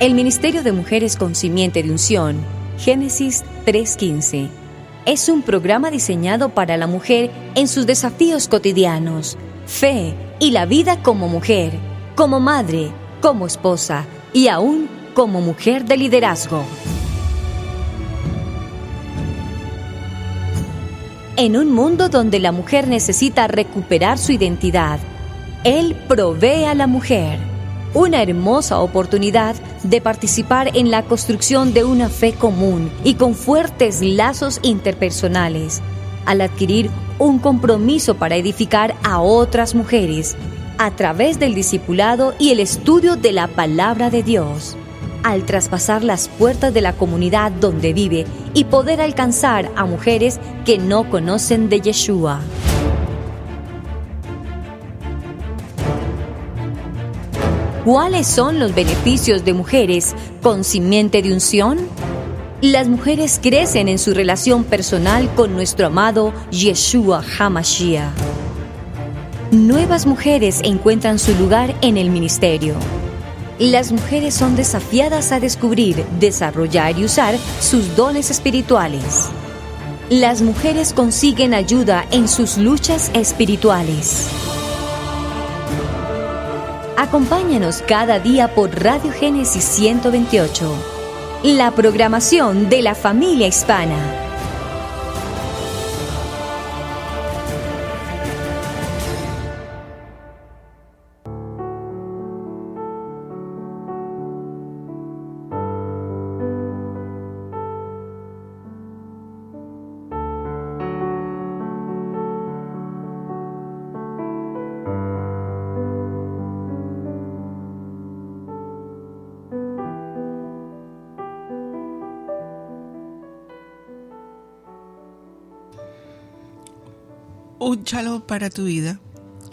El Ministerio de Mujeres con Simiente de Unción, Génesis 3:15, es un programa diseñado para la mujer en sus desafíos cotidianos, fe y la vida como mujer, como madre, como esposa y aún como mujer de liderazgo. En un mundo donde la mujer necesita recuperar su identidad, Él provee a la mujer una hermosa oportunidad de participar en la construcción de una fe común y con fuertes lazos interpersonales, al adquirir un compromiso para edificar a otras mujeres a través del discipulado y el estudio de la palabra de Dios, al traspasar las puertas de la comunidad donde vive y poder alcanzar a mujeres que no conocen de Yeshua. ¿Cuáles son los beneficios de mujeres con simiente de unción? Las mujeres crecen en su relación personal con nuestro amado Yeshua HaMashiach. Nuevas mujeres encuentran su lugar en el ministerio. Las mujeres son desafiadas a descubrir, desarrollar y usar sus dones espirituales. Las mujeres consiguen ayuda en sus luchas espirituales. Acompáñanos cada día por Radio Génesis 128, la programación de la familia hispana. Un shalom para tu vida,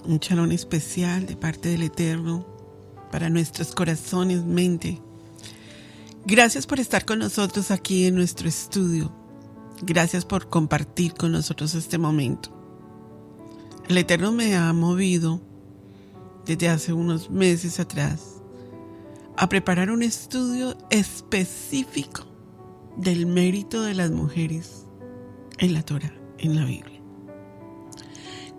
un shalom especial de parte del Eterno para nuestros corazones, mente. Gracias por estar con nosotros aquí en nuestro estudio. Gracias por compartir con nosotros este momento. El Eterno me ha movido desde hace unos meses atrás a preparar un estudio específico del mérito de las mujeres en la Torah, en la Biblia.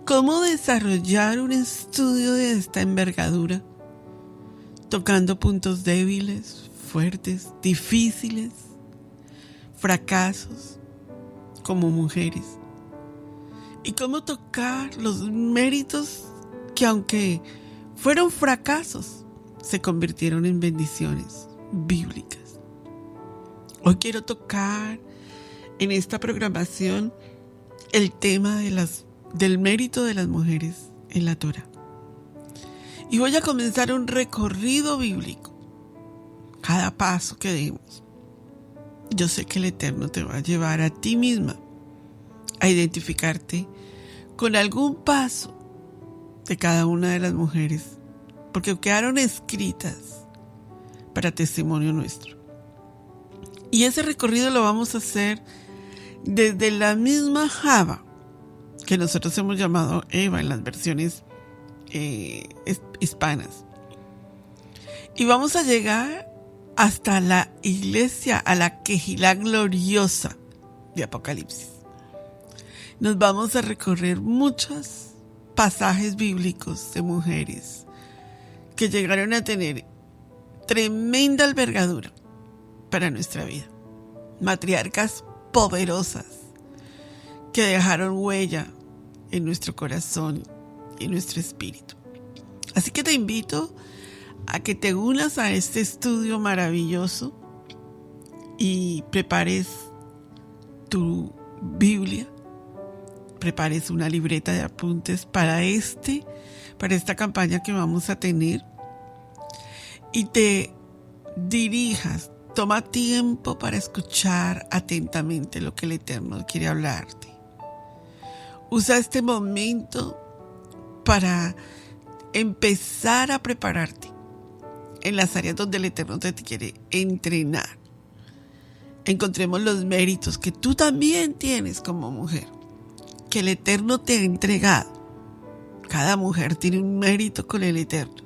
¿Cómo desarrollar un estudio de esta envergadura? Tocando puntos débiles, fuertes, difíciles, fracasos como mujeres. Y cómo tocar los méritos que, aunque fueron fracasos, se convirtieron en bendiciones bíblicas. Hoy quiero tocar en esta programación el tema del mérito de las mujeres en la Torah. Y voy a comenzar un recorrido bíblico. Cada paso que demos, yo sé que el Eterno te va a llevar a ti misma a identificarte con algún paso de cada una de las mujeres, porque quedaron escritas para testimonio nuestro. Y ese recorrido lo vamos a hacer desde la misma Java, que nosotros hemos llamado Eva en las versiones hispanas. Y vamos a llegar hasta la iglesia, a la Kehilá gloriosa de Apocalipsis. Nos vamos a recorrer muchos pasajes bíblicos de mujeres que llegaron a tener tremenda envergadura para nuestra vida. Matriarcas poderosas que dejaron huella en nuestro corazón y en nuestro espíritu. Así que te invito a que te unas a este estudio maravilloso y prepares tu Biblia, prepares una libreta de apuntes para esta campaña que vamos a tener y te dirijas. Toma tiempo para escuchar atentamente lo que el Eterno quiere hablarte. Usa este momento para empezar a prepararte en las áreas donde el Eterno te quiere entrenar. Encontremos los méritos que tú también tienes como mujer, que el Eterno te ha entregado. Cada mujer tiene un mérito con el Eterno,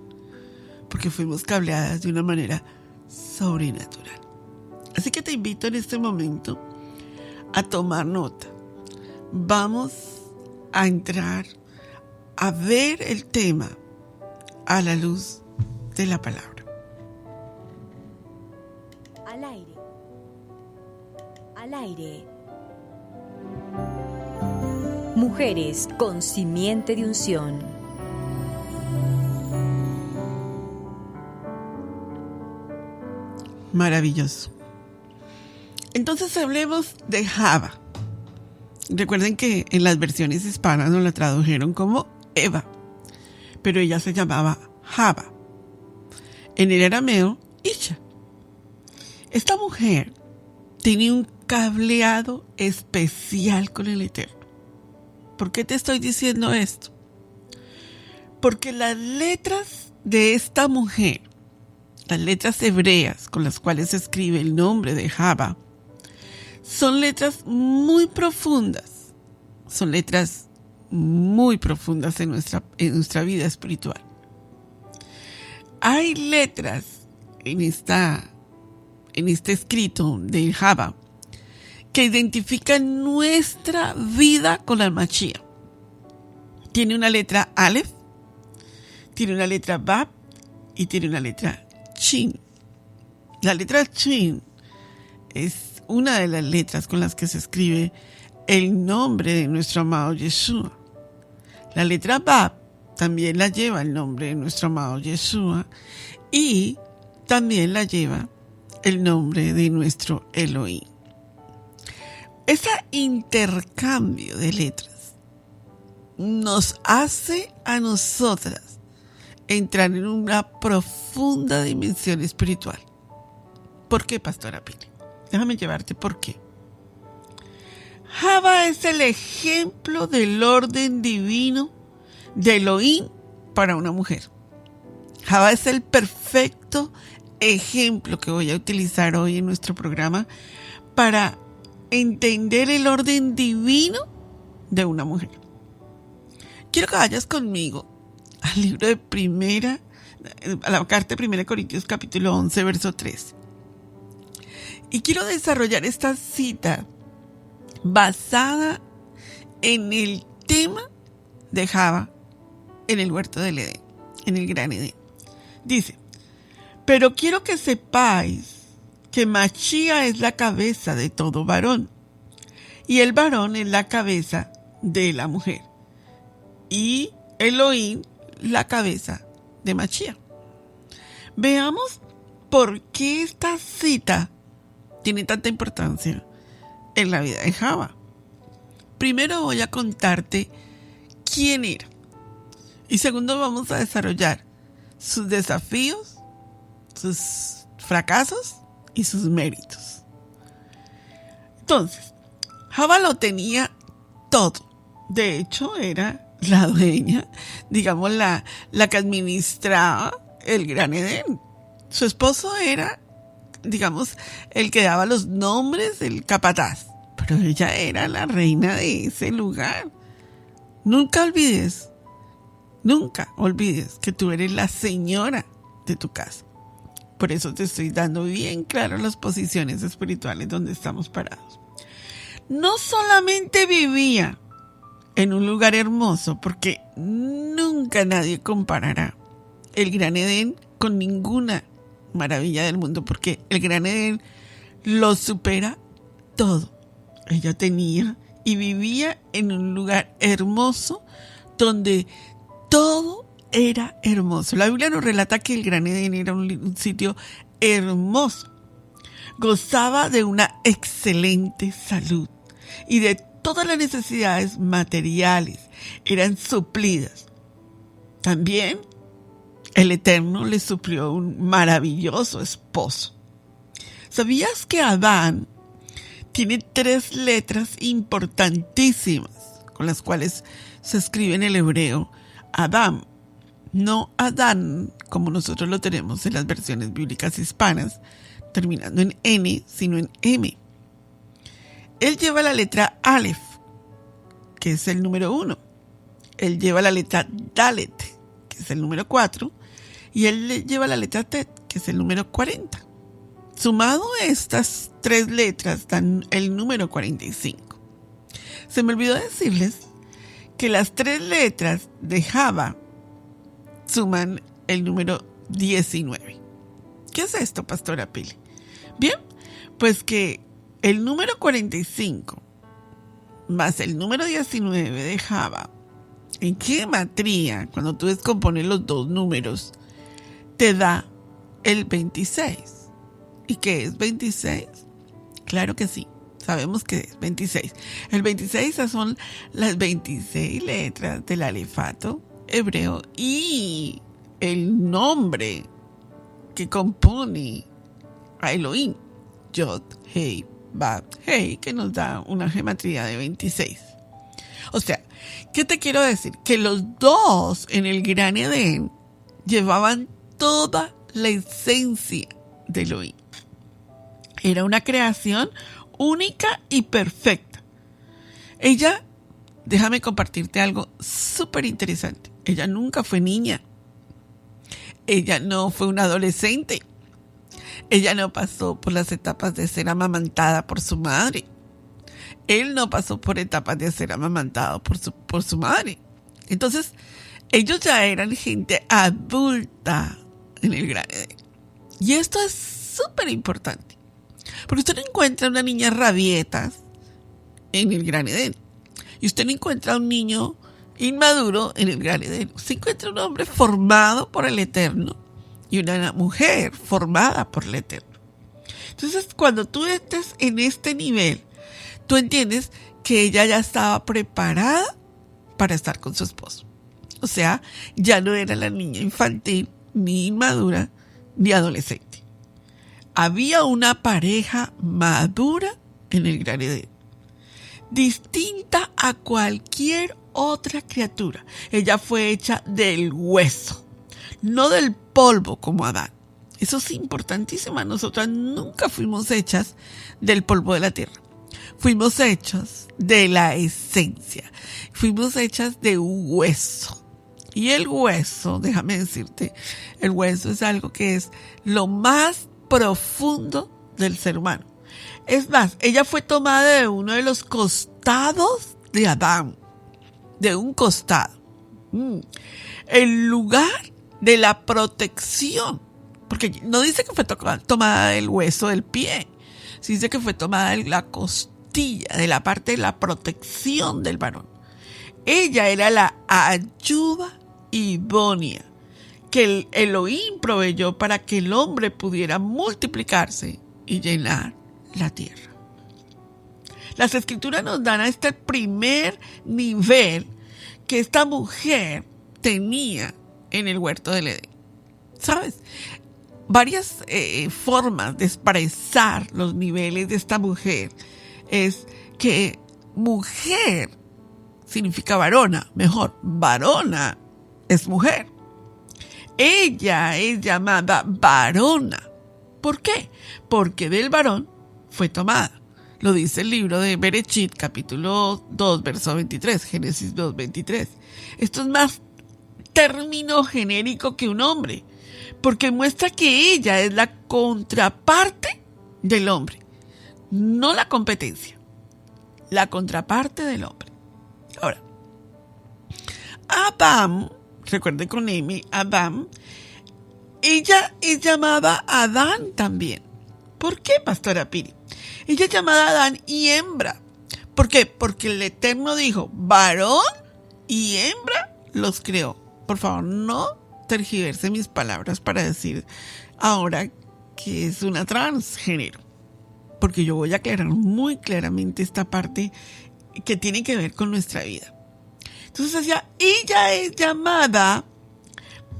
porque fuimos cableadas de una manera sobrenatural. Así que te invito en este momento a tomar nota. Vamos a entrar a ver el tema a la luz de la palabra. Al aire. Al aire. Mujeres con simiente de unción. Maravilloso. Entonces hablemos de Java. Recuerden que en las versiones hispanas nos la tradujeron como Eva, pero ella se llamaba Java. En el arameo, Isha. Esta mujer tiene un cableado especial con el Eterno. ¿Por qué te estoy diciendo esto? Porque las letras de esta mujer, las letras hebreas con las cuales se escribe el nombre de Java, son letras muy profundas. Son letras muy profundas en nuestra vida espiritual. Hay letras en este escrito de Java que identifican nuestra vida con el Mashiach. Tiene una letra Aleph, tiene una letra Bab y tiene una letra Shin. La letra Shin es una de las letras con las que se escribe el nombre de nuestro amado Yeshua. La letra Bab también la lleva el nombre de nuestro amado Yeshua y también la lleva el nombre de nuestro Elohim. Ese intercambio de letras nos hace a nosotras entrar en una profunda dimensión espiritual. ¿Por qué, Pastora Pili? Déjame llevarte por qué. Java es el ejemplo del orden divino de Elohim para una mujer. Java es el perfecto ejemplo que voy a utilizar hoy en nuestro programa para entender el orden divino de una mujer. Quiero que vayas conmigo al libro de a la carta de 1 Corintios capítulo 11, verso 3. Y quiero desarrollar esta cita basada en el tema de Java en el huerto del Edén, en el gran Edén. Dice: pero quiero que sepáis que Mashiach es la cabeza de todo varón, y el varón es la cabeza de la mujer, y Elohim la cabeza de Mashiach. Veamos por qué esta cita tiene tanta importancia en la vida de Java. Primero voy a contarte quién era. Y segundo vamos a desarrollar sus desafíos, sus fracasos y sus méritos. Entonces, Java lo tenía todo. De hecho, era la dueña, digamos, la que administraba el gran Edén. Su esposo era, digamos, el que daba los nombres del capataz, pero ella era la reina de ese lugar. Nunca olvides que tú eres la señora de tu casa. Por eso te estoy dando bien claro las posiciones espirituales donde estamos parados. No solamente vivía en un lugar hermoso, porque nunca nadie comparará el gran Edén con ninguna maravilla del mundo, porque el gran Edén lo supera todo. Ella tenía y vivía en un lugar hermoso donde todo era hermoso. La Biblia nos relata que el gran Edén era un sitio hermoso. Gozaba de una excelente salud y de todas las necesidades materiales eran suplidas. También el Eterno le suplió un maravilloso esposo. ¿Sabías que Adán tiene 3 letras importantísimas con las cuales se escribe en el hebreo Adam? No Adán, como nosotros lo tenemos en las versiones bíblicas hispanas, terminando en N, sino en M. Él lleva la letra Aleph, que es el número 1. Él lleva la letra Dalet, que es el número 4. Y él lleva la letra Tet, que es el número 40. Sumado estas 3 letras dan el número 45. Se me olvidó decirles que las 3 letras de Java suman el número 19. ¿Qué es esto, Pastora Pili? Bien, pues que el número 45 más el número 19 de Java, en gematría, cuando tú descompones los dos números, te da el 26. ¿Y qué es 26? Claro que sí, sabemos que es 26. El 26 son las 26 letras del alefato hebreo y el nombre que compone a Elohim, Yod, Hei, Bab, Hei, que nos da una gematría de 26. O sea, ¿qué te quiero decir? Que los dos en el Gran Edén llevaban toda la esencia de Elohim. Era una creación única y perfecta. Ella, déjame compartirte algo súper interesante. Ella nunca fue niña. Ella no fue una adolescente. Ella no pasó por las etapas de ser amamantada por su madre. Él no pasó por etapas de ser amamantado por su madre. Entonces, ellos ya eran gente adulta en el Gran Edén. Y esto es súper importante. Porque usted no encuentra una niña rabietas en el Gran Edén. Y usted no encuentra un niño inmaduro en el Gran Edén. Usted encuentra un hombre formado por el Eterno y una mujer formada por el Eterno. Entonces, cuando tú estés en este nivel, tú entiendes que ella ya estaba preparada para estar con su esposo. O sea, ya no era la niña infantil, ni inmadura, ni adolescente. Había una pareja madura en el Gran Edén, distinta a cualquier otra criatura. Ella fue hecha del hueso, no del polvo como Adán. Eso es importantísimo. Nosotras nunca fuimos hechas del polvo de la tierra. Fuimos hechas de la esencia. Fuimos hechas de un hueso. Y el hueso, déjame decirte, el hueso es algo que es lo más profundo del ser humano. Es más, ella fue tomada de uno de los costados de Adán. De un costado. El lugar de la protección. Porque no dice que fue tomada del hueso del pie. Sí dice que fue tomada de la costilla, de la parte de la protección del varón. Ella era la ayuda idónea que el Elohim proveyó para que el hombre pudiera multiplicarse y llenar la tierra. Las escrituras nos dan a este primer nivel que esta mujer tenía en el huerto del Edén. ¿Sabes? Varias formas de expresar los niveles de esta mujer es que mujer significa varona, mejor, varona es mujer. Ella es llamada varona. ¿Por qué? Porque del varón fue tomada. Lo dice el libro de Bereshit, capítulo 2, verso 23, Génesis 2, 23. Esto es más término genérico que un hombre, porque muestra que ella es la contraparte del hombre, no la competencia, la contraparte del hombre. Ahora, Adán, recuerden con M, Adán, ella es llamada Adán también. ¿Por qué, Pastora Pili? Ella es llamada Adán y hembra. ¿Por qué? Porque el Eterno dijo, varón y hembra los creó. Por favor, no tergiverse mis palabras para decir ahora que es una transgénero. Porque yo voy a aclarar muy claramente esta parte que tiene que ver con nuestra vida. Entonces ella es llamada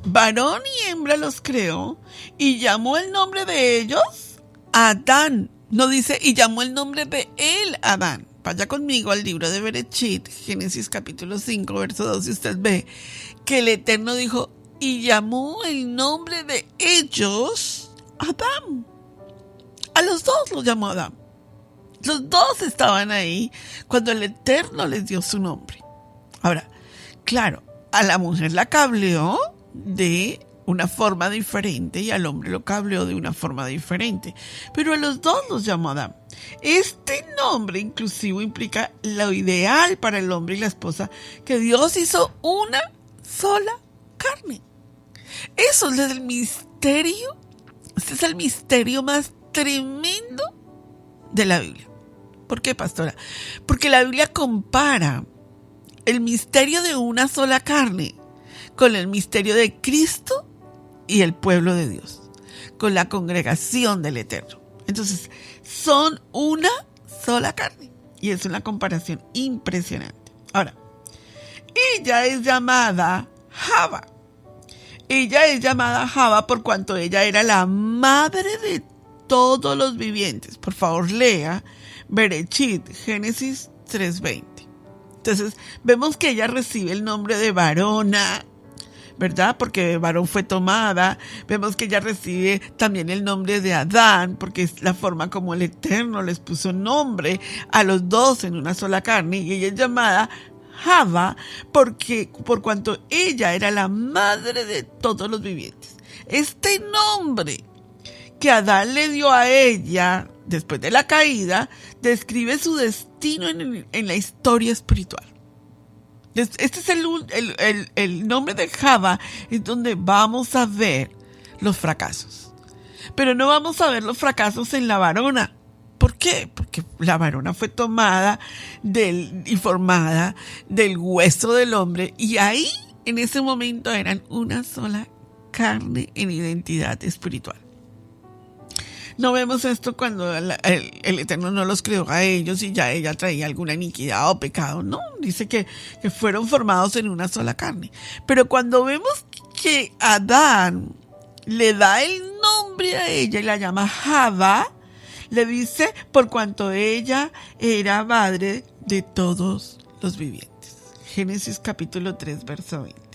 varón y hembra los creó y llamó el nombre de ellos Adán. No dice y llamó el nombre de él Adán. Vaya conmigo al libro de Bereshit, Génesis capítulo 5, verso 2, y usted ve que el Eterno dijo y llamó el nombre de ellos Adán. A los dos los llamó Adán. Los dos estaban ahí cuando el Eterno les dio su nombre. Ahora, claro, a la mujer la cableó de una forma diferente y al hombre lo cableó de una forma diferente. Pero a los dos los llamó Adán. Este nombre inclusivo implica lo ideal para el hombre y la esposa, que Dios hizo una sola carne. Eso es el misterio. Este es el misterio más tremendo de la Biblia. ¿Por qué, pastora? Porque la Biblia compara el misterio de una sola carne con el misterio de Cristo y el pueblo de Dios, con la congregación del Eterno. Entonces, son una sola carne. Y es una comparación impresionante. Ahora, ella es llamada Java. Ella es llamada Java por cuanto ella era la madre de todos los vivientes. Por favor, lea Bereshit, Génesis 3:20. Entonces, vemos que ella recibe el nombre de varona, ¿verdad? Porque varón fue tomada. Vemos que ella recibe también el nombre de Adán, porque es la forma como el Eterno les puso nombre a los dos en una sola carne. Y ella es llamada Java porque por cuanto ella era la madre de todos los vivientes. Este nombre que Adán le dio a ella después de la caída describe su destino en la historia espiritual. Este es el nombre de Java, es donde vamos a ver los fracasos. Pero no vamos a ver los fracasos en la varona. ¿Por qué? Porque la varona fue tomada y formada del hueso del hombre, y ahí en ese momento eran una sola carne en identidad espiritual. No vemos esto cuando el Eterno no los creó a ellos y ya ella traía alguna iniquidad o pecado. No, dice que fueron formados en una sola carne. Pero cuando vemos que Adán le da el nombre a ella y la llama Java, le dice por cuanto ella era madre de todos los vivientes. Génesis capítulo 3, verso 20.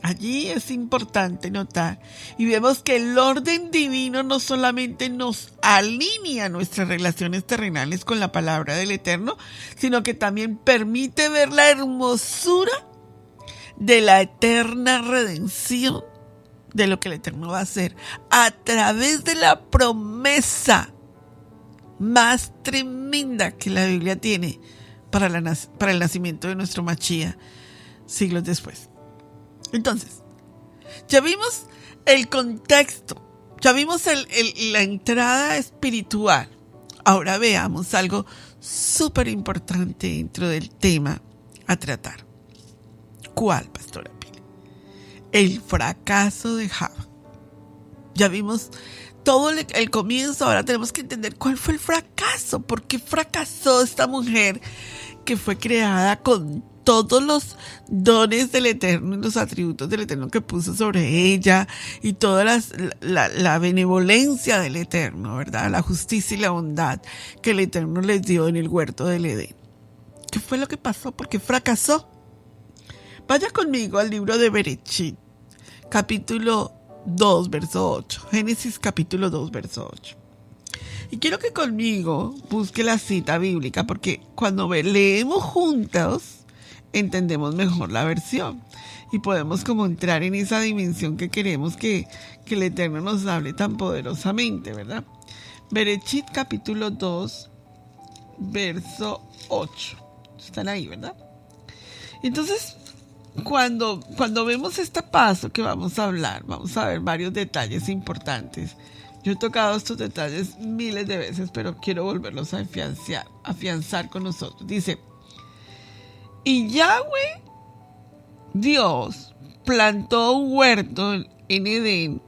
Allí es importante notar y vemos que el orden divino no solamente nos alinea nuestras relaciones terrenales con la palabra del Eterno, sino que también permite ver la hermosura de la eterna redención de lo que el Eterno va a hacer a través de la promesa más tremenda que la Biblia tiene para el nacimiento de nuestro Mashiach siglos después. Entonces, ya vimos el contexto, ya vimos la entrada espiritual. Ahora veamos algo súper importante dentro del tema a tratar. ¿Cuál, pastora Pili? El fracaso de Java. Ya vimos todo el comienzo, ahora tenemos que entender cuál fue el fracaso. ¿Por qué fracasó esta mujer que fue creada con todos los dones del Eterno y los atributos del Eterno que puso sobre ella y toda la benevolencia del Eterno, ¿verdad? La justicia y la bondad que el Eterno les dio en el huerto del Edén? ¿Qué fue lo que pasó? ¿Por qué fracasó? Vaya conmigo al libro de Bereshit, capítulo 2, verso 8. Génesis capítulo 2, verso 8. Y quiero que conmigo busque la cita bíblica, porque cuando leemos juntos entendemos mejor la versión y podemos como entrar en esa dimensión que queremos que el Eterno nos hable tan poderosamente, ¿verdad? Bereshit capítulo 2, verso 8. Están ahí, ¿verdad? Entonces, cuando vemos este paso que vamos a hablar, vamos a ver varios detalles importantes. Yo he tocado estos detalles miles de veces, pero quiero volverlos a afianzar con nosotros. Dice: y Yahweh, Dios, plantó un huerto en Edén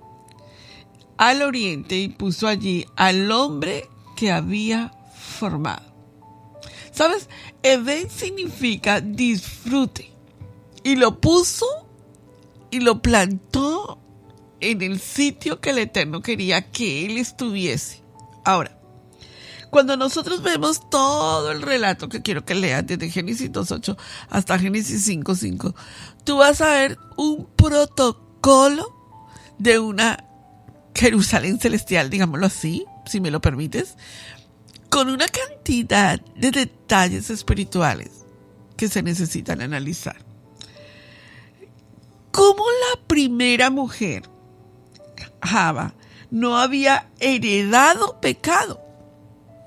al oriente y puso allí al hombre que había formado. ¿Sabes? Edén significa disfrute. Y lo puso y lo plantó en el sitio que el Eterno quería que él estuviese. Ahora, cuando nosotros vemos todo el relato que quiero que leas desde Génesis 2.8 hasta Génesis 5.5, tú vas a ver un protocolo de una Jerusalén celestial, digámoslo así, si me lo permites, con una cantidad de detalles espirituales que se necesitan analizar. ¿Cómo la primera mujer Java no había heredado pecado.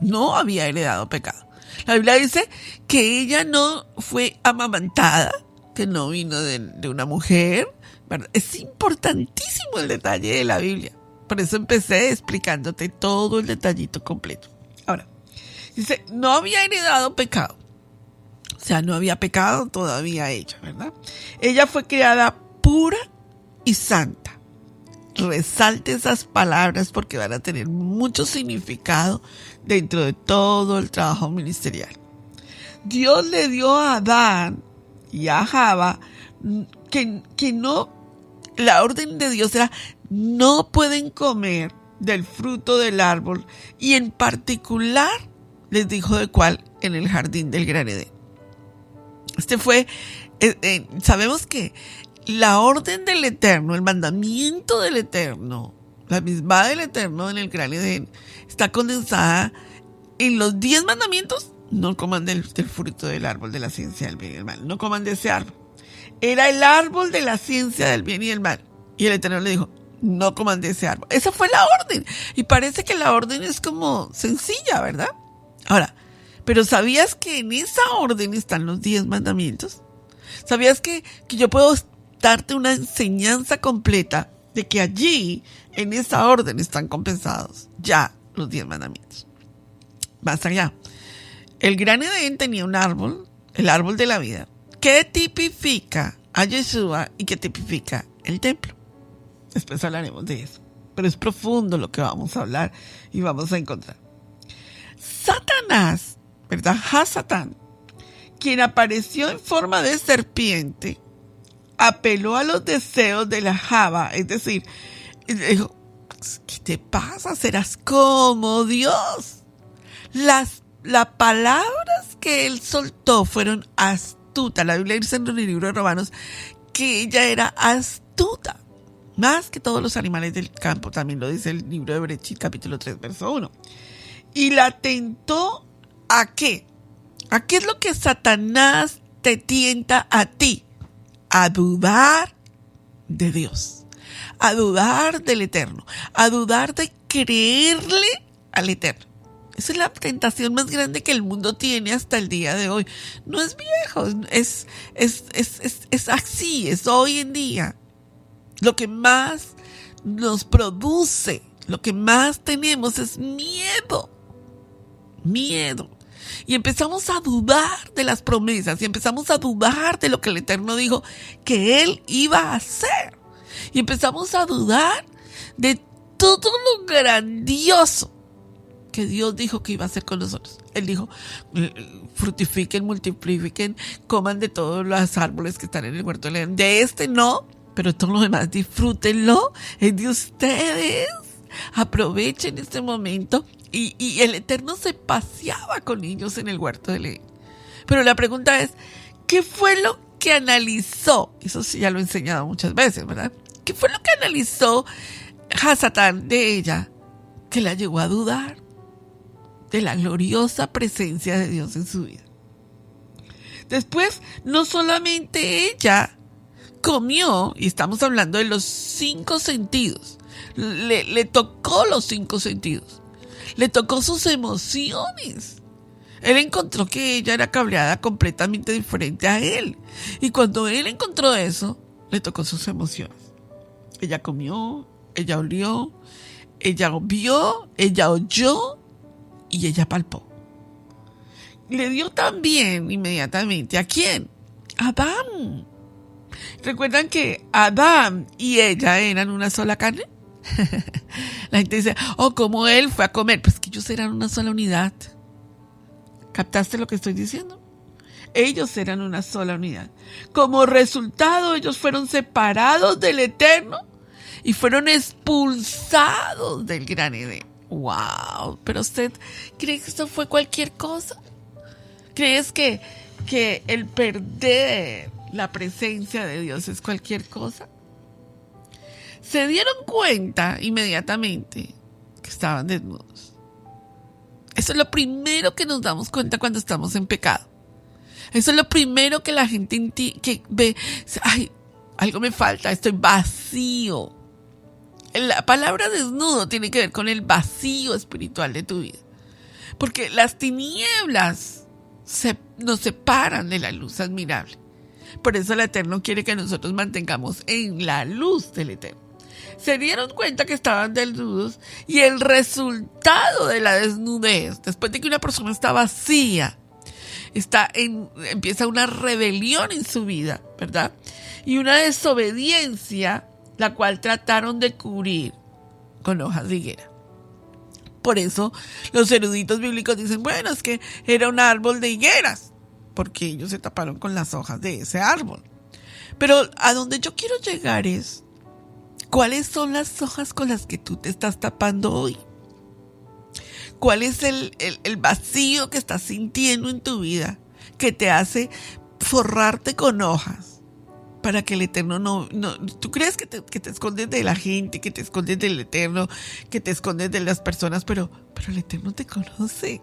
No había heredado pecado. La Biblia dice que ella no fue amamantada, que no vino de una mujer, ¿verdad? Es importantísimo el detalle de la Biblia. Por eso empecé explicándote todo el detallito completo. Ahora, dice, no había heredado pecado. O sea, no había pecado todavía ella, ¿verdad? Ella fue criada pura y santa. Resalte esas palabras porque van a tener mucho significado dentro de todo el trabajo ministerial. Dios le dio a Adán y a Java que no, la orden de Dios era, no pueden comer del fruto del árbol, y en particular les dijo de cuál, en el jardín del Gran Edén. Sabemos que la orden del Eterno, el mandamiento del Eterno, la misma del Eterno en el Gran Edén, está condensada en los 10 mandamientos. No coman del fruto del árbol de la ciencia del bien y el mal. No coman de ese árbol. Era el árbol de la ciencia del bien y el mal. Y el Eterno le dijo, no coman de ese árbol. Esa fue la orden. Y parece que la orden es como sencilla, ¿verdad? Ahora, pero ¿sabías que en esa orden están los 10 mandamientos? ¿Sabías que yo puedo darte una enseñanza completa de que allí, en esa orden, están compensados ya los 10 mandamientos? Más allá. El Gran Edén tenía un árbol, el árbol de la vida, que tipifica a Yeshua y que tipifica el templo. Después hablaremos de eso. Pero es profundo lo que vamos a hablar y vamos a encontrar. Satanás, ¿verdad? Hasatán, quien apareció en forma de serpiente, apeló a los deseos de la Java, es decir, dijo, ¿qué te pasa? Serás como Dios. Las palabras que él soltó fueron astutas. La Biblia dice en el libro de Romanos que ella era astuta, más que todos los animales del campo. También lo dice el libro de Bereshit, capítulo 3, verso 1. Y la tentó ¿a qué? ¿A qué es lo que Satanás te tienta a ti? A dudar de Dios, a dudar del Eterno, a dudar de creerle al Eterno. Esa es la tentación más grande que el mundo tiene hasta el día de hoy. No es viejo, es así, es hoy en día. Lo que más nos produce, lo que más tenemos es miedo. Miedo. Y empezamos a dudar de las promesas y empezamos a dudar de lo que el Eterno dijo que Él iba a hacer. Y empezamos a dudar de todo lo grandioso que Dios dijo que iba a hacer con nosotros. Él dijo, fructifiquen, multipliquen, coman de todos los árboles que están en el huerto del Edén. De este no, pero todo lo demás disfrútenlo, es de ustedes. Aprovechen este momento. Y el Eterno se paseaba con ellos en el huerto del Edén. Pero la pregunta es, ¿qué fue lo que analizó? Eso sí ya lo he enseñado muchas veces, ¿verdad? ¿Qué fue lo que analizó Hasatán de ella que la llevó a dudar de la gloriosa presencia de Dios en su vida? Después, no solamente ella comió, y estamos hablando de los 5 sentidos, le tocó los 5 sentidos, le tocó sus emociones. Él encontró que ella era cableada completamente diferente a él, y cuando él encontró eso, le tocó sus emociones. Ella comió, ella olió, ella vio, ella oyó y ella palpó. Le dio también inmediatamente, ¿a quién? A Adán. ¿Recuerdan que Adán y ella eran una sola carne? La gente dice, como él fue a comer. Pues que ellos eran una sola unidad. ¿Captaste lo que estoy diciendo? Ellos eran una sola unidad. Como resultado, ellos fueron separados del Eterno y fueron expulsados del Gran Edén. ¡Wow! ¿Pero usted cree que esto fue cualquier cosa? ¿Crees que el perder la presencia de Dios es cualquier cosa? Se dieron cuenta inmediatamente que estaban desnudos. Eso es lo primero que nos damos cuenta cuando estamos en pecado. Eso es lo primero que la gente que ve. Ay, algo me falta, estoy vacío. La palabra desnudo tiene que ver con el vacío espiritual de tu vida. Porque las tinieblas nos separan de la luz admirable. Por eso el Eterno quiere que nosotros mantengamos en la luz del Eterno. Se dieron cuenta que estaban desnudos y el resultado de la desnudez, después de que una persona está vacía, empieza una rebelión en su vida, ¿verdad? Y una desobediencia, la cual trataron de cubrir con hojas de higuera. Por eso los eruditos bíblicos dicen, bueno, es que era un árbol de higueras, porque ellos se taparon con las hojas de ese árbol. Pero a donde yo quiero llegar es, ¿cuáles son las hojas con las que tú te estás tapando hoy? ¿Cuál es el vacío que estás sintiendo en tu vida que te hace forrarte con hojas? Para que el Eterno no tú crees que te escondes de la gente, que te escondes del Eterno, que te escondes de las personas, pero el Eterno te conoce.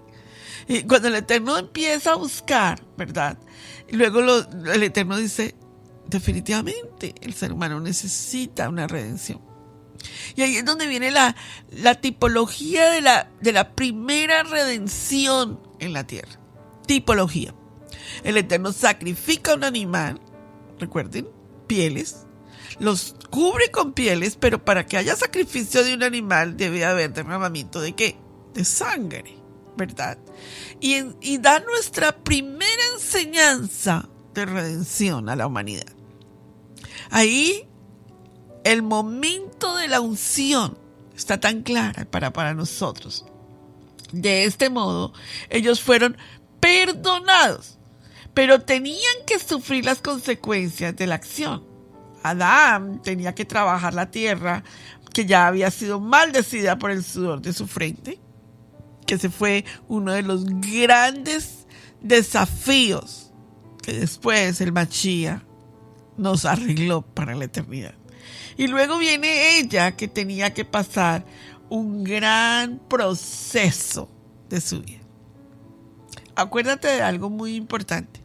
Y cuando el Eterno empieza a buscar, ¿verdad? Y luego el Eterno dice, definitivamente el ser humano necesita una redención. Y ahí es donde viene la tipología de la primera redención en la tierra. Tipología. El Eterno sacrifica un animal, recuerden, pieles, los cubre con pieles, pero para que haya sacrificio de un animal debe haber derramamiento ¿de qué? De sangre, ¿verdad? Y da nuestra primera enseñanza de redención a la humanidad. Ahí el momento de la unción está tan clara para nosotros. De este modo, ellos fueron perdonados, pero tenían que sufrir las consecuencias de la acción. Adán tenía que trabajar la tierra que ya había sido maldecida por el sudor de su frente, que ese fue uno de los grandes desafíos que después el Mashiach nos arregló para la eternidad. Y luego viene ella, que tenía que pasar un gran proceso de su vida. Acuérdate de algo muy importante.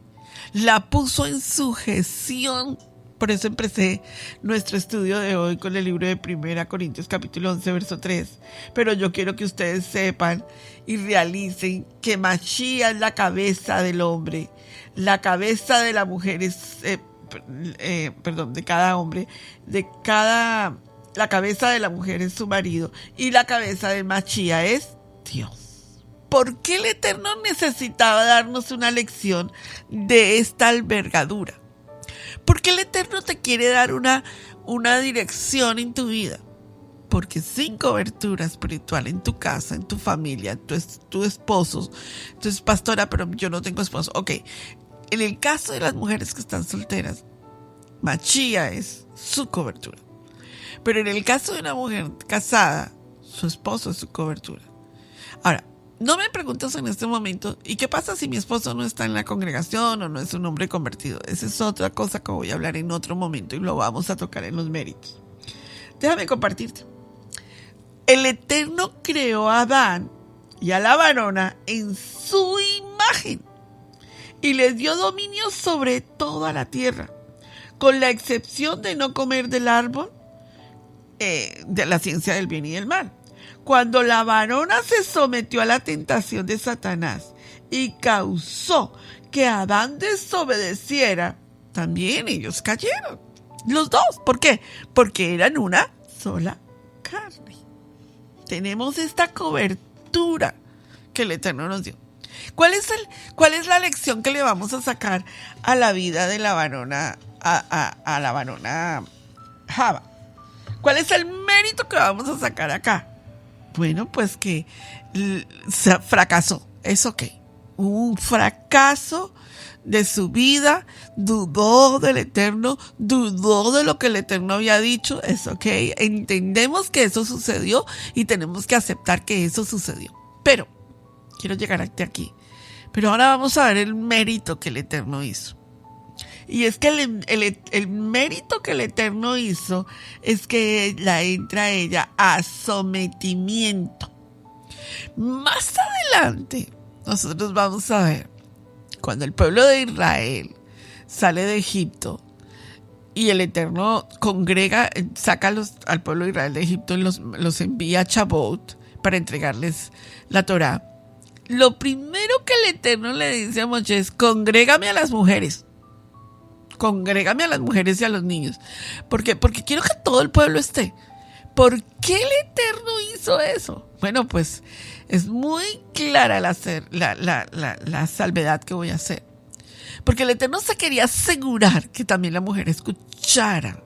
La puso en sujeción. Por eso empecé nuestro estudio de hoy con el libro de 1 Corintios capítulo 11, verso 3. Pero yo quiero que ustedes sepan y realicen que Mashiach es la cabeza del hombre. La cabeza de la mujer es... de cada hombre, la cabeza de la mujer es su marido y la cabeza del Mashiach es Dios. ¿Por qué el Eterno necesitaba darnos una lección de esta envergadura? Porque el Eterno te quiere dar una dirección en tu vida. Porque sin cobertura espiritual en tu casa, en tu familia, tu esposo, entonces pastora, pero yo no tengo esposo. Ok, en el caso de las mujeres que están solteras, Mashiach es su cobertura. Pero en el caso de una mujer casada, su esposo es su cobertura. Ahora, no me preguntes en este momento, ¿y qué pasa si mi esposo no está en la congregación o no es un hombre convertido? Esa es otra cosa que voy a hablar en otro momento y lo vamos a tocar en los méritos. Déjame compartirte. El Eterno creó a Adán y a la varona en su imagen y les dio dominio sobre toda la tierra, con la excepción de no comer del árbol de la ciencia del bien y del mal. Cuando la varona se sometió a la tentación de Satanás y causó que Adán desobedeciera, también ellos cayeron. Los dos. ¿Por qué? Porque eran una sola carne. Tenemos esta cobertura que el Eterno nos dio. ¿Cuál es la lección que le vamos a sacar a la vida de la varona, a la varona Java? ¿Cuál es el mérito que vamos a sacar acá? Bueno, pues que fracasó. Es ok. Un fracaso de su vida, dudó del Eterno, dudó de lo que el Eterno había dicho. Es ok. Entendemos que eso sucedió y tenemos que aceptar que eso sucedió. Pero quiero llegar hasta aquí. Pero ahora vamos a ver el mérito que el Eterno hizo. Y es que el mérito que el Eterno hizo es que entra ella a sometimiento. Más adelante, nosotros vamos a ver, cuando el pueblo de Israel sale de Egipto y el Eterno congrega, saca al pueblo de Israel de Egipto y los envía a Chabot para entregarles la Torá. Lo primero que el Eterno le dice a Moshe es: congrégame a las mujeres. Congrégame a las mujeres y a los niños. ¿Por qué? Porque quiero que todo el pueblo esté. ¿Por qué el Eterno hizo eso? Bueno, pues es muy clara la salvedad que voy a hacer. Porque el Eterno se quería asegurar que también la mujer escuchara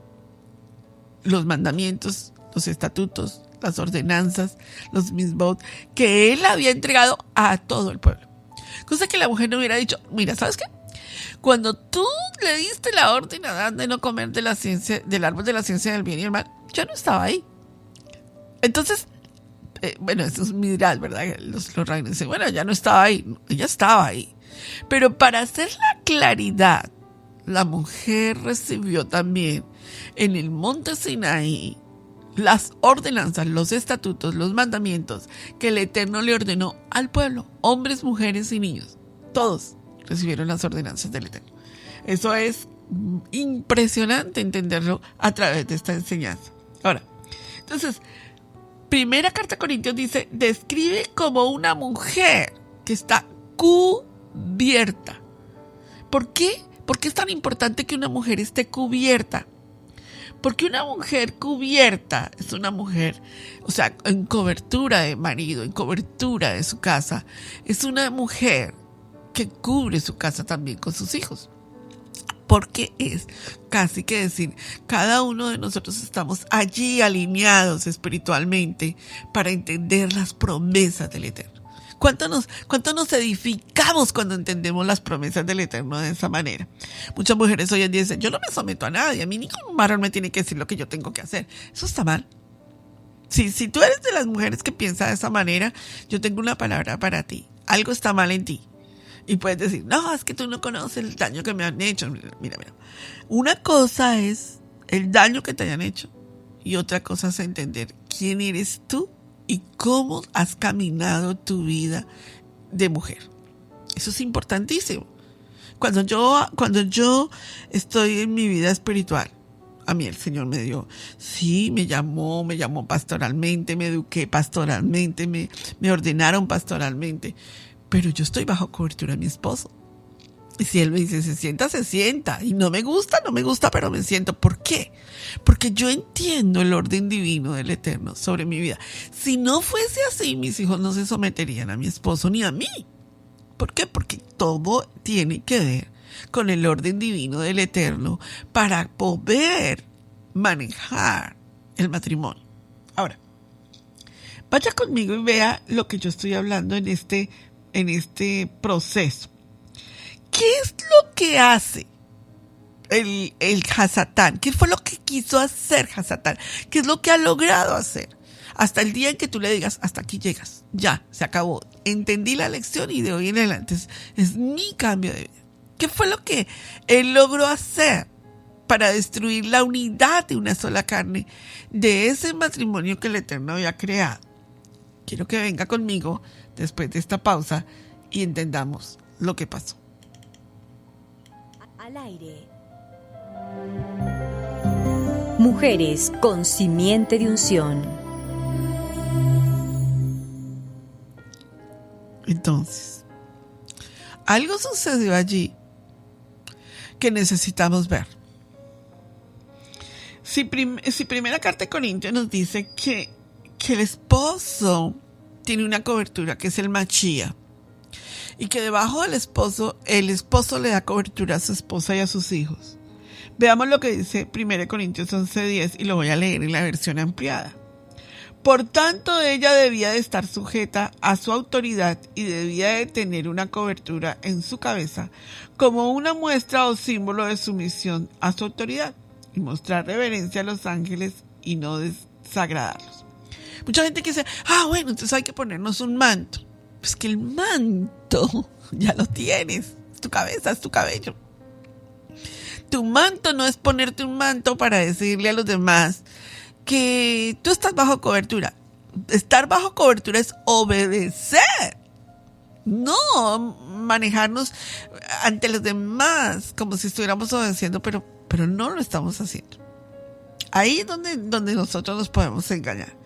los mandamientos, los estatutos, las ordenanzas, los misbot, que él había entregado a todo el pueblo. Cosa que la mujer no hubiera dicho: mira, ¿sabes qué? Cuando tú le diste la orden a Adán de no comer del árbol de la ciencia del bien y el mal, yo no estaba ahí. Entonces, bueno, eso es midrash, ¿verdad? Los rabinos dicen: bueno, ya no estaba ahí. Ella estaba ahí. Pero para hacer la claridad, la mujer recibió también en el monte Sinaí las ordenanzas, los estatutos, los mandamientos que el Eterno le ordenó al pueblo, hombres, mujeres y niños. Todos recibieron las ordenanzas del Eterno. Eso es impresionante entenderlo a través de esta enseñanza. Ahora, entonces, primera carta a Corintios dice: describe como una mujer que está cubierta. ¿Por qué? ¿Por qué es tan importante que una mujer esté cubierta? Porque una mujer cubierta es una mujer, o sea, en cobertura de marido, en cobertura de su casa. Es una mujer que cubre su casa también con sus hijos. Porque es casi que decir, cada uno de nosotros estamos allí alineados espiritualmente para entender las promesas del Eterno. ¿Cuánto nos edificamos cuando entendemos las promesas del Eterno de esa manera? Muchas mujeres hoy en día dicen: yo no me someto a nadie, a mí ningún varón me tiene que decir lo que yo tengo que hacer. Eso está mal. Si tú eres de las mujeres que piensa de esa manera, yo tengo una palabra para ti. Algo está mal en ti. Y puedes decir: no, es que tú no conoces el daño que me han hecho. Mira. Una cosa es el daño que te hayan hecho y otra cosa es entender quién eres tú y cómo has caminado tu vida de mujer. Eso es importantísimo. Cuando yo estoy en mi vida espiritual, a mí el Señor me llamó pastoralmente, me eduqué pastoralmente, me ordenaron pastoralmente, pero yo estoy bajo cobertura de mi esposo. Y si él me dice: se sienta. Y no me gusta, pero me siento. ¿Por qué? Porque yo entiendo el orden divino del Eterno sobre mi vida. Si no fuese así, mis hijos no se someterían a mi esposo ni a mí. ¿Por qué? Porque todo tiene que ver con el orden divino del Eterno para poder manejar el matrimonio. Ahora, vaya conmigo y vea lo que yo estoy hablando en este proceso. ¿Qué es lo que hace el Hasatán? ¿Qué fue lo que quiso hacer Hasatán? ¿Qué es lo que ha logrado hacer? Hasta el día en que tú le digas: hasta aquí llegas, ya, se acabó. Entendí la lección y de hoy en adelante es mi cambio de vida. ¿Qué fue lo que él logró hacer para destruir la unidad de una sola carne de ese matrimonio que el Eterno había creado? Quiero que venga conmigo después de esta pausa y entendamos lo que pasó. Al aire. Mujeres con simiente de unción. Entonces, algo sucedió allí que necesitamos ver. Si primera carta de Corintios nos dice que el esposo tiene una cobertura que es el Machía, y que debajo del esposo, el esposo le da cobertura a su esposa y a sus hijos. Veamos lo que dice 1 Corintios 11:10 y lo voy a leer en la versión ampliada. Por tanto, ella debía de estar sujeta a su autoridad y debía de tener una cobertura en su cabeza como una muestra o símbolo de sumisión a su autoridad y mostrar reverencia a los ángeles y no desagradarlos. Mucha gente que dice: bueno, entonces hay que ponernos un manto. Pues que el manto ya lo tienes, es tu cabeza, es tu cabello. Tu manto no es ponerte un manto para decirle a los demás que tú estás bajo cobertura. Estar bajo cobertura es obedecer, no manejarnos ante los demás como si estuviéramos obedeciendo, pero pero no lo estamos haciendo. Ahí es donde nosotros nos podemos engañar.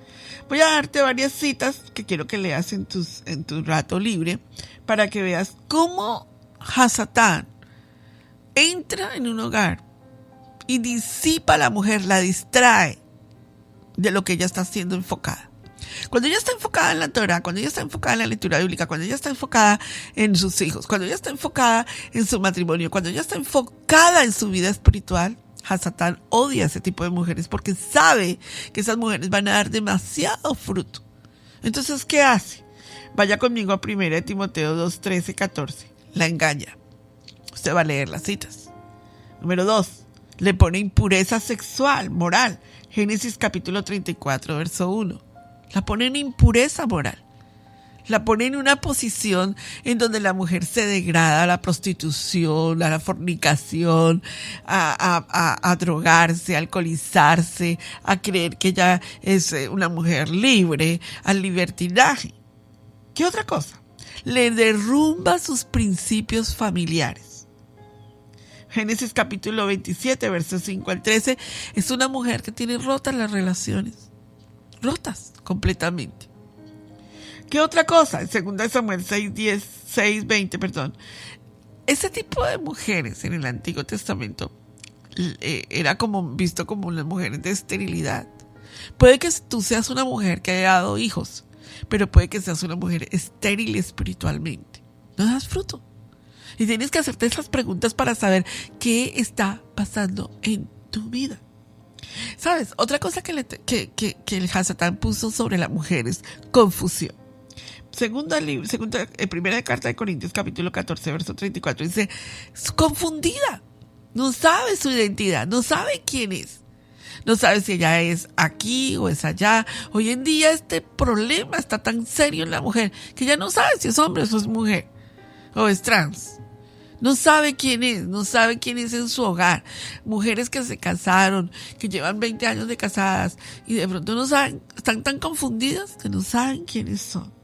Voy a darte varias citas que quiero que leas en tu rato libre para que veas cómo Hasatán entra en un hogar y disipa a la mujer, la distrae de lo que ella está siendo enfocada. Cuando ella está enfocada en la Torah, cuando ella está enfocada en la lectura bíblica, cuando ella está enfocada en sus hijos, cuando ella está enfocada en su matrimonio, cuando ella está enfocada en su vida espiritual, Hasatán odia a ese tipo de mujeres porque sabe que esas mujeres van a dar demasiado fruto. Entonces, ¿qué hace? Vaya conmigo a 1 Timoteo 2, 13, 14. La engaña. Usted va a leer las citas. Número 2. Le pone impureza sexual, moral. Génesis capítulo 34, verso 1. La pone en impureza moral. La pone en una posición en donde la mujer se degrada a la prostitución, a la fornicación, a drogarse, a alcoholizarse, a creer que ella es una mujer libre, al libertinaje. ¿Qué otra cosa? Le derrumba sus principios familiares. Génesis capítulo 27, versos 5 al 13, es una mujer que tiene rotas las relaciones. Rotas completamente. ¿Qué otra cosa? En 2 Samuel 6:20, ese tipo de mujeres en el Antiguo Testamento era como visto como unas mujeres de esterilidad. Puede que tú seas una mujer que haya dado hijos, pero puede que seas una mujer estéril espiritualmente. No das fruto. Y tienes que hacerte esas preguntas para saber qué está pasando en tu vida. ¿Sabes? Otra cosa que el Hasatán puso sobre la mujer es confusión. Primera carta de Corintios, capítulo 14, verso 34, dice, es confundida. No sabe su identidad, no sabe quién es. No sabe si ella es aquí o es allá. Hoy en día este problema está tan serio en la mujer que ya no sabe si es hombre o es mujer o es trans. No sabe quién es en su hogar. Mujeres que se casaron, que llevan 20 años de casadas y de pronto no saben, están tan confundidas que no saben quiénes son.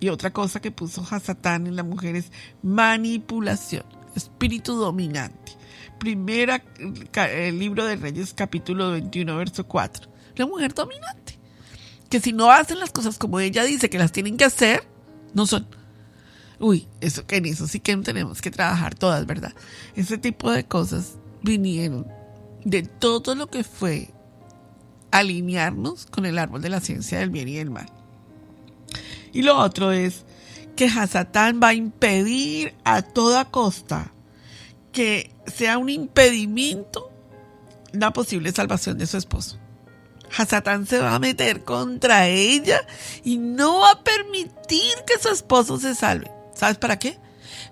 Y otra cosa que puso Hasatán en la mujer es manipulación, espíritu dominante. El libro de Reyes, capítulo 21, verso 4. La mujer dominante, que si no hacen las cosas como ella dice que las tienen que hacer, no son. En eso sí que tenemos que trabajar todas, ¿verdad? Ese tipo de cosas vinieron de todo lo que fue alinearnos con el árbol de la ciencia del bien y del mal. Y lo otro es que Hasatán va a impedir a toda costa que sea un impedimento la posible salvación de su esposo. Hasatán se va a meter contra ella y no va a permitir que su esposo se salve. ¿Sabes para qué?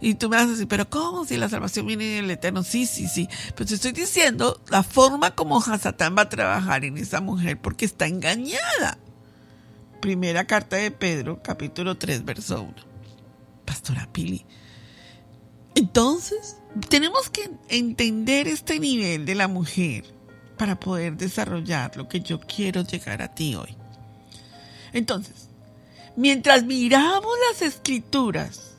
Y tú me vas a decir, ¿pero cómo? Si la salvación viene del Eterno. Sí. Pero te estoy diciendo la forma como Hasatán va a trabajar en esa mujer porque está engañada. Primera carta de Pedro, capítulo 3, verso 1. Pastora Pili. Entonces, tenemos que entender este nivel de la mujer para poder desarrollar lo que yo quiero llegar a ti hoy. Entonces, mientras miramos las escrituras,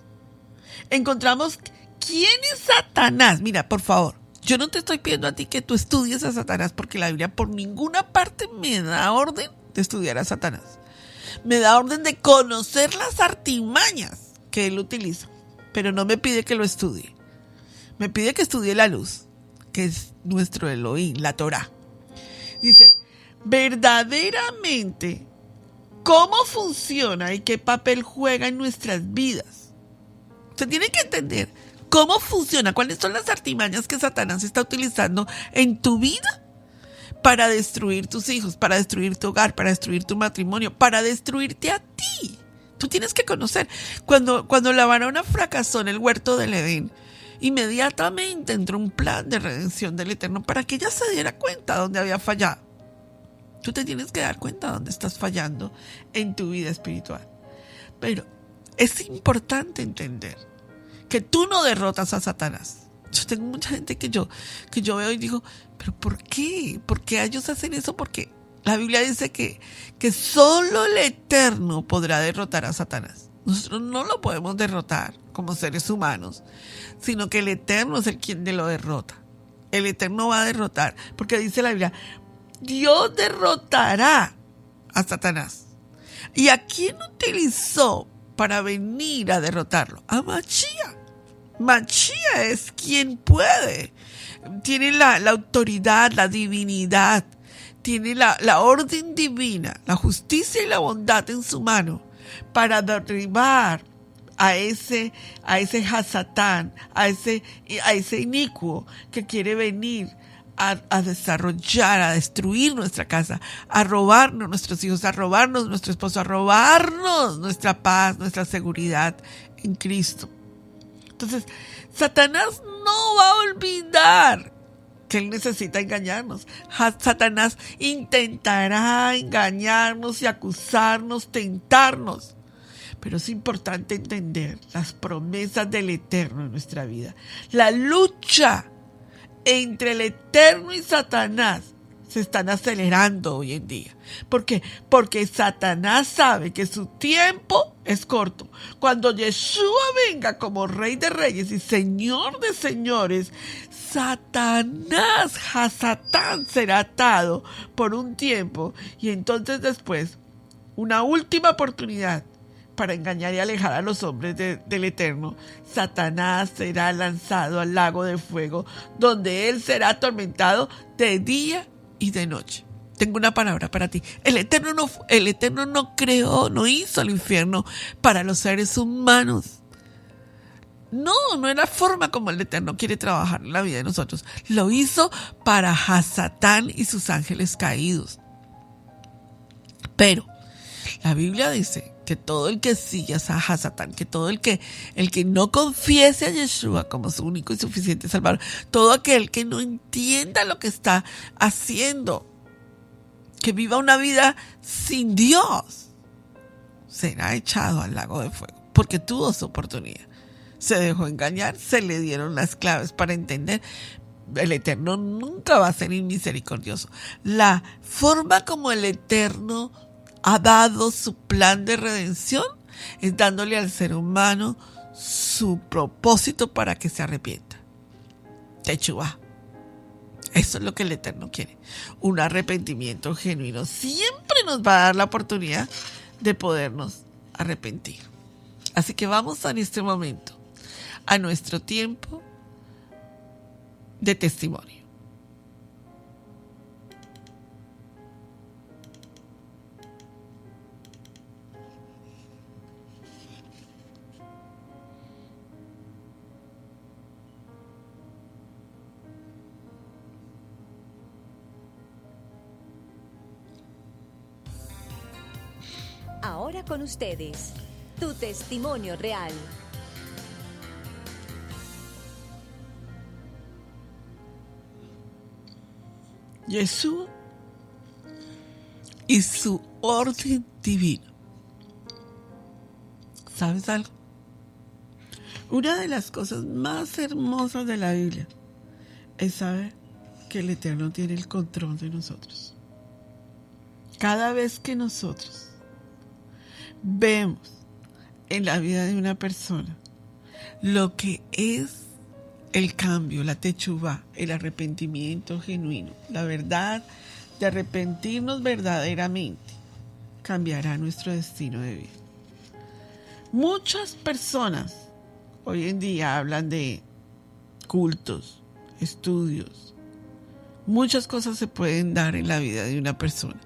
encontramos quién es Satanás. Mira, por favor, yo no te estoy pidiendo a ti que tú estudies a Satanás porque la Biblia por ninguna parte me da orden de estudiar a Satanás. Me da orden de conocer las artimañas que él utiliza, pero no me pide que lo estudie. Me pide que estudie la luz, que es nuestro Elohim, la Torah. Dice, verdaderamente, ¿cómo funciona y qué papel juega en nuestras vidas? Usted tiene que entender cómo funciona, cuáles son las artimañas que Satanás está utilizando en tu vida para destruir tus hijos, para destruir tu hogar, para destruir tu matrimonio, para destruirte a ti. Tú tienes que conocer. Cuando la varona fracasó en el huerto del Edén, inmediatamente entró un plan de redención del Eterno para que ella se diera cuenta de dónde había fallado. Tú te tienes que dar cuenta de dónde estás fallando en tu vida espiritual. Pero es importante entender que tú no derrotas a Satanás. Yo tengo mucha gente que yo veo y digo, ¿pero por qué? ¿Por qué ellos hacen eso? Porque la Biblia dice que solo el Eterno podrá derrotar a Satanás. Nosotros no lo podemos derrotar como seres humanos, sino que el Eterno es el quien lo derrota. El Eterno va a derrotar, porque dice la Biblia, Dios derrotará a Satanás. ¿Y a quién utilizó para venir a derrotarlo? A Mashiach. Mashiach es quien puede. Tiene la autoridad, la divinidad. Tiene la orden divina, la justicia y la bondad en su mano para derribar a ese Hasatán, a ese inicuo que quiere venir a desarrollar, a destruir nuestra casa, a robarnos nuestros hijos, a robarnos nuestro esposo, a robarnos nuestra paz, nuestra seguridad en Cristo. Entonces, Satanás no va a olvidar que él necesita engañarnos. Satanás intentará engañarnos y acusarnos, tentarnos. Pero es importante entender las promesas del Eterno en nuestra vida. La lucha entre el Eterno y Satanás se están acelerando hoy en día. ¿Por qué? Porque Satanás sabe que su tiempo es corto. Cuando Yeshua venga como Rey de Reyes y Señor de Señores, Satanás, Hasatán, será atado por un tiempo y entonces después una última oportunidad para engañar y alejar a los hombres del Eterno. Satanás será lanzado al lago de fuego, donde él será atormentado de día y de noche. Tengo una palabra para ti. El Eterno no creó, no hizo el infierno para los seres humanos. No es la forma como el Eterno quiere trabajar en la vida de nosotros. Lo hizo para Hasatán y sus ángeles caídos. Pero la Biblia dice que todo el que sigue a Hasatán, que todo el que no confiese a Yeshua como su único y suficiente Salvador, todo aquel que no entienda lo que está haciendo, que viva una vida sin Dios, será echado al lago de fuego, porque tuvo su oportunidad. Se dejó engañar, se le dieron las claves para entender. El Eterno nunca va a ser inmisericordioso. La forma como el Eterno ha dado su plan de redención es dándole al ser humano su propósito para que se arrepienta. Techuvá. Eso es lo que el Eterno quiere. Un arrepentimiento genuino. Siempre nos va a dar la oportunidad de podernos arrepentir. Así que vamos en este momento a nuestro tiempo de testimonio. Ahora con ustedes, tu testimonio real. Yeshua y su orden divino. ¿Sabes algo? Una de las cosas más hermosas de la Biblia es saber que el Eterno tiene el control de nosotros. Cada vez que nosotros vemos en la vida de una persona lo que es el cambio, la techuvá, el arrepentimiento genuino, la verdad de arrepentirnos verdaderamente, cambiará nuestro destino de vida. Muchas personas hoy en día hablan de cultos, estudios. Muchas cosas se pueden dar en la vida de una persona,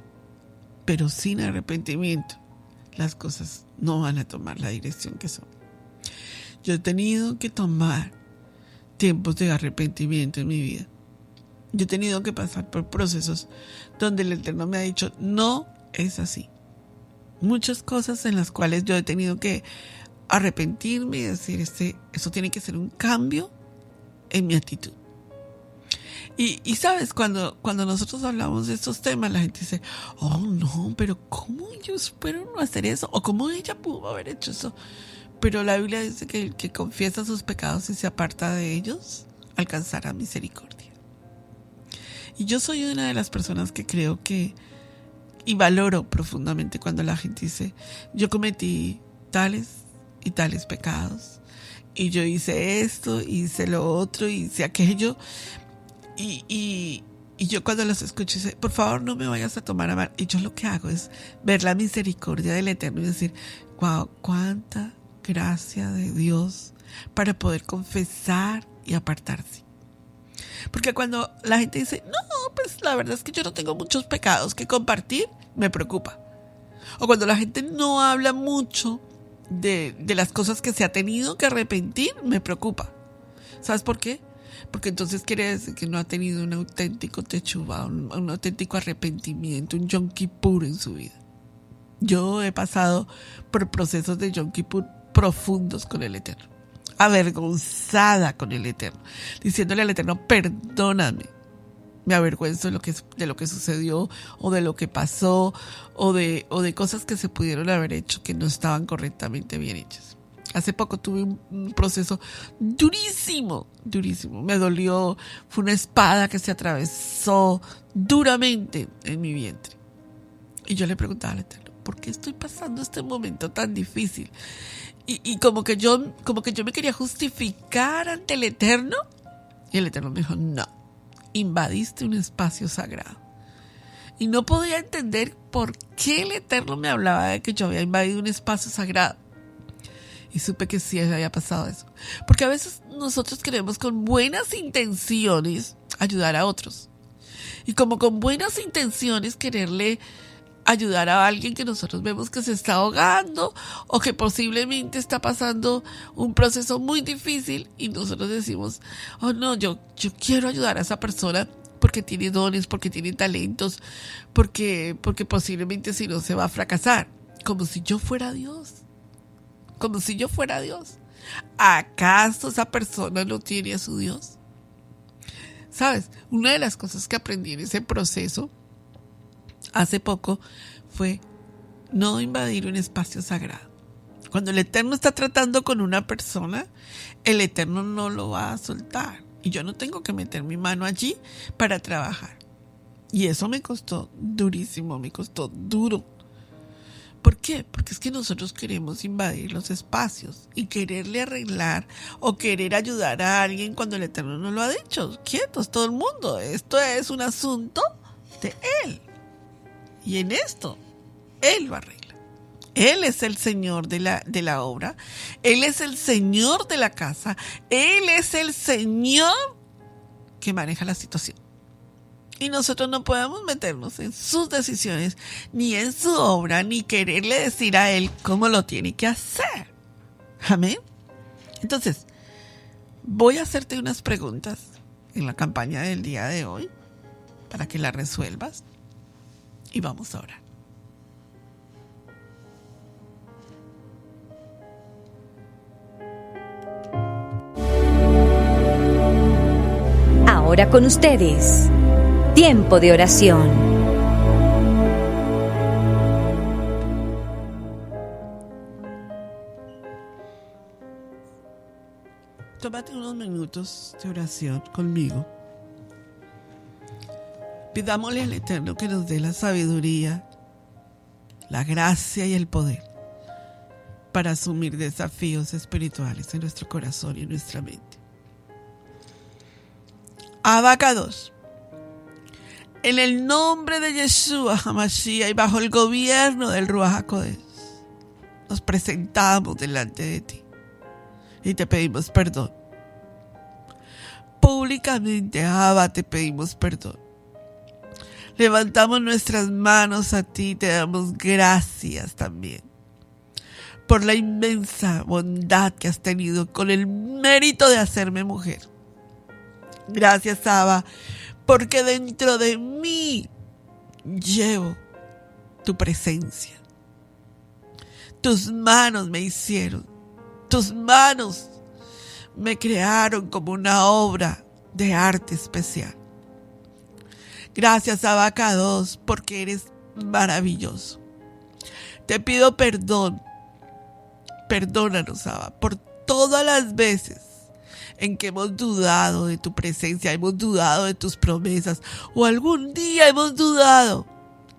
pero sin arrepentimiento las cosas no van a tomar la dirección que son. Yo he tenido que tomar tiempos de arrepentimiento en mi vida. Yo he tenido que pasar por procesos donde el Eterno me ha dicho, no es así. Muchas cosas en las cuales yo he tenido que arrepentirme y decir, eso tiene que ser un cambio en mi actitud. Y sabes, cuando nosotros hablamos de estos temas, la gente dice, oh no, pero ¿cómo ellos fueron a hacer eso? ¿O cómo ella pudo haber hecho eso? Pero la Biblia dice que el que confiesa sus pecados y se aparta de ellos, alcanzará misericordia. Y yo soy una de las personas que creo que, y valoro profundamente cuando la gente dice, yo cometí tales y tales pecados, y yo hice esto, hice lo otro, hice aquello. Y yo cuando los escucho, dice, por favor no me vayas a tomar a mal. Y yo lo que hago es ver la misericordia del Eterno y decir, wow, cuánta gracia de Dios para poder confesar y apartarse. Porque cuando la gente dice, no, pues la verdad es que yo no tengo muchos pecados que compartir, me preocupa. O cuando la gente no habla mucho de las cosas que se ha tenido que arrepentir, me preocupa. ¿Sabes por qué? Porque entonces quiere decir que no ha tenido un auténtico techuvá, un auténtico arrepentimiento, un Yom Kippur en su vida. Yo he pasado por procesos de Yom Kippur profundos con el Eterno, avergonzada con el Eterno, diciéndole al Eterno, perdóname, me avergüenzo de lo que sucedió o de lo que pasó o de cosas que se pudieron haber hecho que no estaban correctamente bien hechas. Hace poco tuve un proceso durísimo, me dolió, fue una espada que se atravesó duramente en mi vientre. Y yo le preguntaba al Eterno, ¿por qué estoy pasando este momento tan difícil? Y como que yo me quería justificar ante el Eterno. Y el Eterno me dijo, no, invadiste un espacio sagrado. Y no podía entender por qué el Eterno me hablaba de que yo había invadido un espacio sagrado. Y supe que sí había pasado eso. Porque a veces nosotros queremos con buenas intenciones ayudar a otros. Y como con buenas intenciones quererle ayudar a alguien que nosotros vemos que se está ahogando o que posiblemente está pasando un proceso muy difícil y nosotros decimos, oh no, yo quiero ayudar a esa persona porque tiene dones, porque tiene talentos, porque posiblemente si no se va a fracasar. Como si yo fuera Dios. Como si yo fuera Dios. ¿Acaso esa persona no tiene a su Dios? ¿Sabes? Una de las cosas que aprendí en ese proceso hace poco fue no invadir un espacio sagrado. Cuando el Eterno está tratando con una persona, el Eterno no lo va a soltar. Y yo no tengo que meter mi mano allí para trabajar. Y eso me costó durísimo, me costó duro. ¿Por qué? Porque es que nosotros queremos invadir los espacios y quererle arreglar o querer ayudar a alguien cuando el Eterno no lo ha dicho. Quietos todo el mundo, esto es un asunto de Él. Y en esto, Él lo arregla. Él es el Señor de la obra, Él es el Señor de la casa, Él es el Señor que maneja la situación. Y nosotros no podemos meternos en sus decisiones, ni en su obra, ni quererle decir a Él cómo lo tiene que hacer. Amén. Entonces, voy a hacerte unas preguntas en la campaña del día de hoy para que las resuelvas y vamos a orar. Ahora con ustedes, tiempo de oración. Tómate unos minutos de oración conmigo. Pidámosle al Eterno que nos dé la sabiduría, la gracia y el poder para asumir desafíos espirituales en nuestro corazón y en nuestra mente. Abacados. En el nombre de Yeshua HaMashiach y bajo el gobierno del Ruach HaKodesh, nos presentamos delante de ti y te pedimos perdón. Públicamente, Abba, te pedimos perdón. Levantamos nuestras manos a ti y te damos gracias también por la inmensa bondad que has tenido con el mérito de hacerme mujer. Gracias, Abba, porque dentro de mí llevo tu presencia. Tus manos me hicieron, tus manos me crearon como una obra de arte especial. Gracias, Abacados, porque eres maravilloso. Te pido perdón, perdónanos, Abba, por todas las veces en que hemos dudado de tu presencia, hemos dudado de tus promesas, o algún día hemos dudado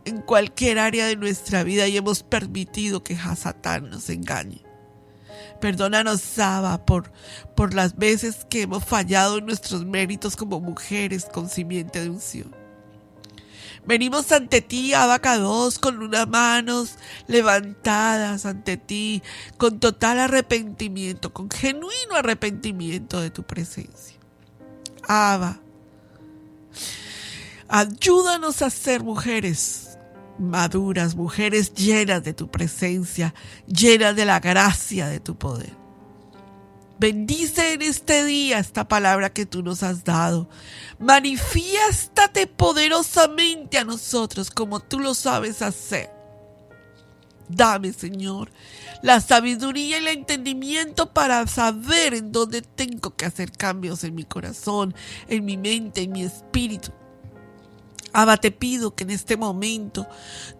en cualquier área de nuestra vida y hemos permitido que Satán nos engañe. Perdónanos, Abba, por las veces que hemos fallado en nuestros méritos como mujeres con simiente de unción. Venimos ante ti, Abacados, con unas manos levantadas ante ti, con total arrepentimiento, con genuino arrepentimiento de tu presencia. Abba, ayúdanos a ser mujeres maduras, mujeres llenas de tu presencia, llenas de la gracia de tu poder. Bendice en este día esta palabra que tú nos has dado. Manifiéstate poderosamente a nosotros como tú lo sabes hacer. Dame, Señor, la sabiduría y el entendimiento para saber en dónde tengo que hacer cambios en mi corazón, en mi mente, en mi espíritu. Abba, te pido que en este momento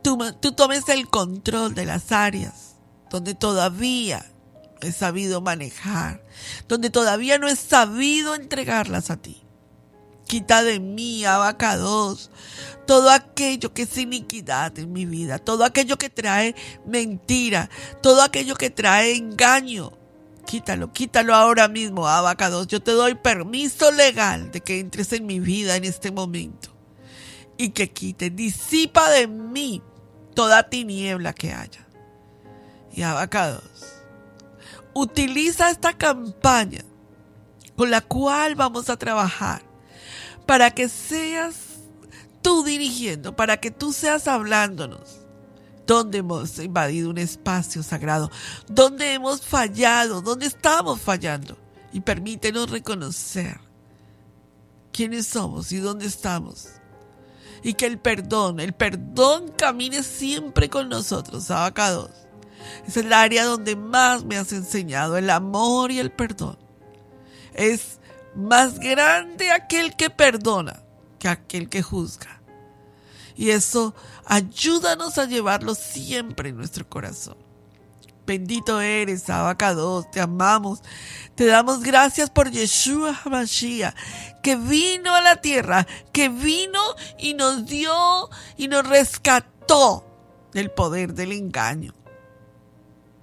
tú tomes el control de las áreas donde todavía he sabido manejar, donde todavía no he sabido entregarlas a ti. Quita de mí, Abacados, todo aquello que es iniquidad en mi vida, todo aquello que trae mentira, todo aquello que trae engaño. Quítalo ahora mismo, Abacados. Yo te doy permiso legal de que entres en mi vida en este momento y que disipa de mí toda tiniebla que haya. Y Abacados, utiliza esta campaña con la cual vamos a trabajar para que seas tú dirigiendo, para que tú seas hablándonos. ¿Dónde hemos invadido un espacio sagrado? ¿Dónde hemos fallado? ¿Dónde estamos fallando? Y permítenos reconocer quiénes somos y dónde estamos. Y que el perdón camine siempre con nosotros, Abacados. Es el área donde más me has enseñado, el amor y el perdón. Es más grande aquel que perdona que aquel que juzga. Y eso ayúdanos a llevarlo siempre en nuestro corazón. Bendito eres, Abacados, te amamos. Te damos gracias por Yeshua HaMashiach, que vino a la tierra, que vino y nos dio y nos rescató del poder del engaño,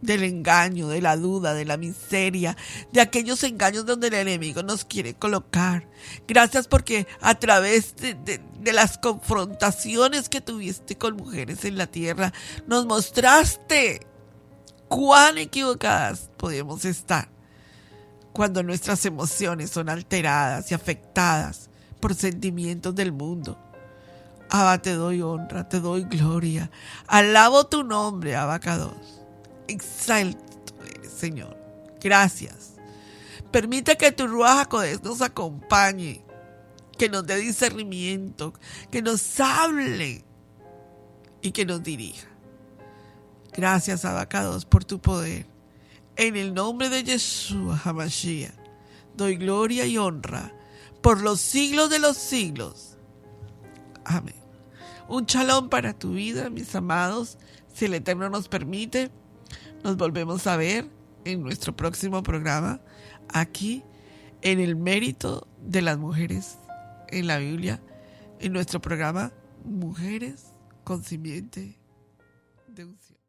de la duda, de la miseria, de aquellos engaños donde el enemigo nos quiere colocar. Gracias porque a través de las confrontaciones que tuviste con mujeres en la tierra, nos mostraste cuán equivocadas podemos estar cuando nuestras emociones son alteradas y afectadas por sentimientos del mundo. Abba, te doy honra, te doy gloria. Alabo tu nombre, Abacados. Exalto eres, Señor. Gracias. Permite que tu Ruaj HaKodesh nos acompañe, que nos dé discernimiento, que nos hable y que nos dirija. Gracias, Abacados, por tu poder. En el nombre de Yeshua HaMashiach, doy gloria y honra por los siglos de los siglos. Amén. Un shalom para tu vida, mis amados. Si el Eterno nos permite, nos volvemos a ver en nuestro próximo programa, aquí en el mérito de las mujeres en la Biblia, en nuestro programa Mujeres con Simiente de Unción.